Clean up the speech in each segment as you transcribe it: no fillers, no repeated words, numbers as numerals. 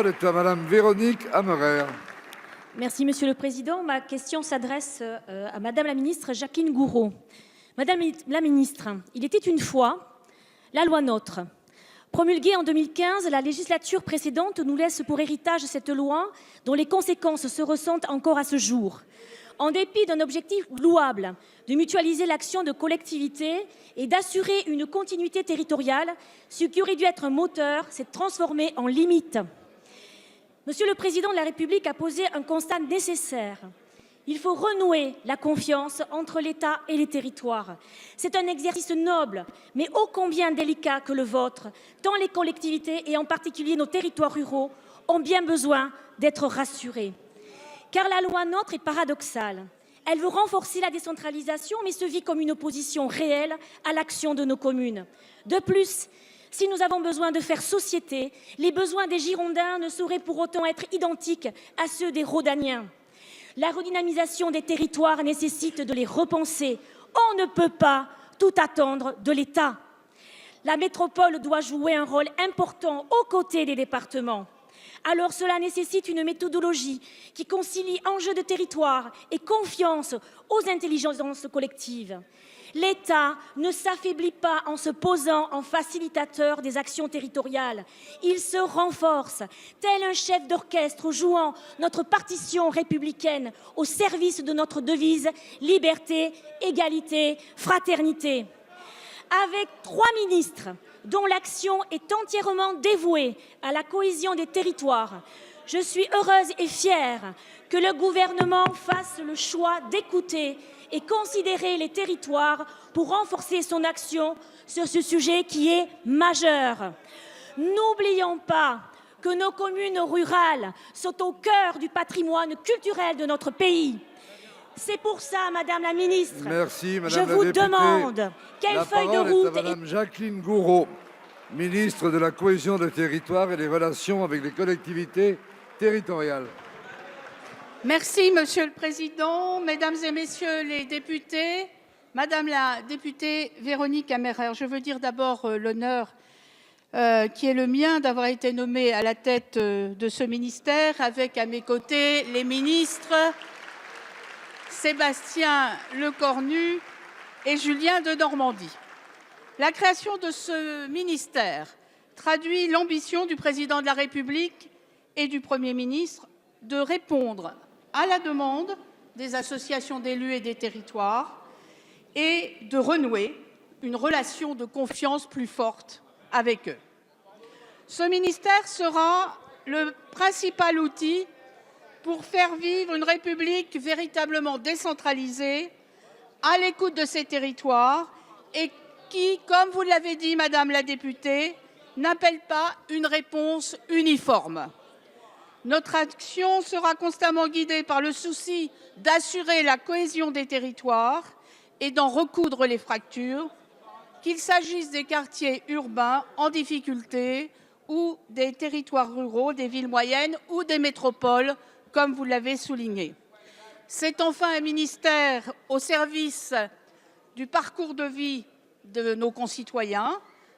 parole est à Madame Véronique Amerer. Merci, Monsieur le Président. Ma question s'adresse à Madame la ministre Jacqueline Gourault. Madame la ministre, il était une fois la loi NOTRe. Promulguée en 2015, la législature précédente nous laisse pour héritage cette loi dont les conséquences se ressentent encore à ce jour. En dépit d'un objectif louable de mutualiser l'action de collectivités et d'assurer une continuité territoriale, ce qui aurait dû être un moteur s'est transformé en limite. Monsieur le Président de la République a posé un constat nécessaire. Il faut renouer la confiance entre l'État et les territoires. C'est un exercice noble, mais ô combien délicat que le vôtre, tant les collectivités, et en particulier nos territoires ruraux, ont bien besoin d'être rassurés. Car la loi NOTRe est paradoxale. Elle veut renforcer la décentralisation, mais se vit comme une opposition réelle à l'action de nos communes. De plus, si nous avons besoin de faire société, les besoins des Girondins ne sauraient pour autant être identiques à ceux des Rhodaniens. La redynamisation des territoires nécessite de les repenser. On ne peut pas tout attendre de l'État. La métropole doit jouer un rôle important aux côtés des départements. Alors cela nécessite une méthodologie qui concilie enjeux de territoire et confiance aux intelligences collectives. L'État ne s'affaiblit pas en se posant en facilitateur des actions territoriales. Il se renforce, tel un chef d'orchestre jouant notre partition républicaine au service de notre devise « Liberté, égalité, fraternité ». Avec 3 ministres dont l'action est entièrement dévouée à la cohésion des territoires, je suis heureuse et fière que le gouvernement fasse le choix d'écouter et considérer les territoires pour renforcer son action sur ce sujet qui est majeur. N'oublions pas que nos communes rurales sont au cœur du patrimoine culturel de notre pays. C'est pour ça, Madame la ministre, je vous demande quelle feuille de route... La parole est à Madame Jacqueline Gourault, ministre de la Cohésion des territoires et des relations avec les collectivités territoriales. Merci, Monsieur le Président, Mesdames et Messieurs les députés, Madame la députée Véronique Amerer, je veux dire d'abord l'honneur qui est le mien d'avoir été nommée à la tête de ce ministère avec à mes côtés les ministres Sébastien Lecornu et Julien Denormandie. La création de ce ministère traduit l'ambition du Président de la République et du Premier ministre de répondre à la demande des associations d'élus et des territoires et de renouer une relation de confiance plus forte avec eux. Ce ministère sera le principal outil pour faire vivre une République véritablement décentralisée, à l'écoute de ces territoires et qui, comme vous l'avez dit, Madame la députée, n'appelle pas une réponse uniforme. Notre action sera constamment guidée par le souci d'assurer la cohésion des territoires et d'en recoudre les fractures, qu'il s'agisse des quartiers urbains en difficulté ou des territoires ruraux, des villes moyennes ou des métropoles, comme vous l'avez souligné. C'est enfin un ministère au service du parcours de vie de nos concitoyens,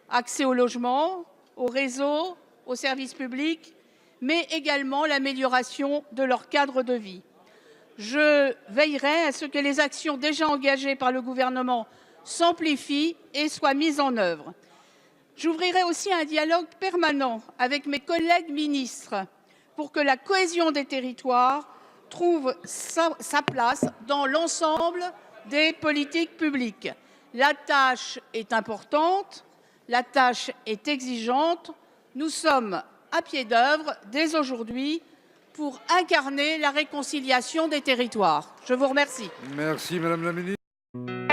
accès au logement, au réseau, aux services publics, mais également l'amélioration de leur cadre de vie. Je veillerai à ce que les actions déjà engagées par le gouvernement s'amplifient et soient mises en œuvre. J'ouvrirai aussi un dialogue permanent avec mes collègues ministres pour que la cohésion des territoires trouve sa place dans l'ensemble des politiques publiques. La tâche est importante, la tâche est exigeante. Nous sommes à pied d'œuvre dès aujourd'hui pour incarner la réconciliation des territoires. Je vous remercie. Merci, Madame la ministre.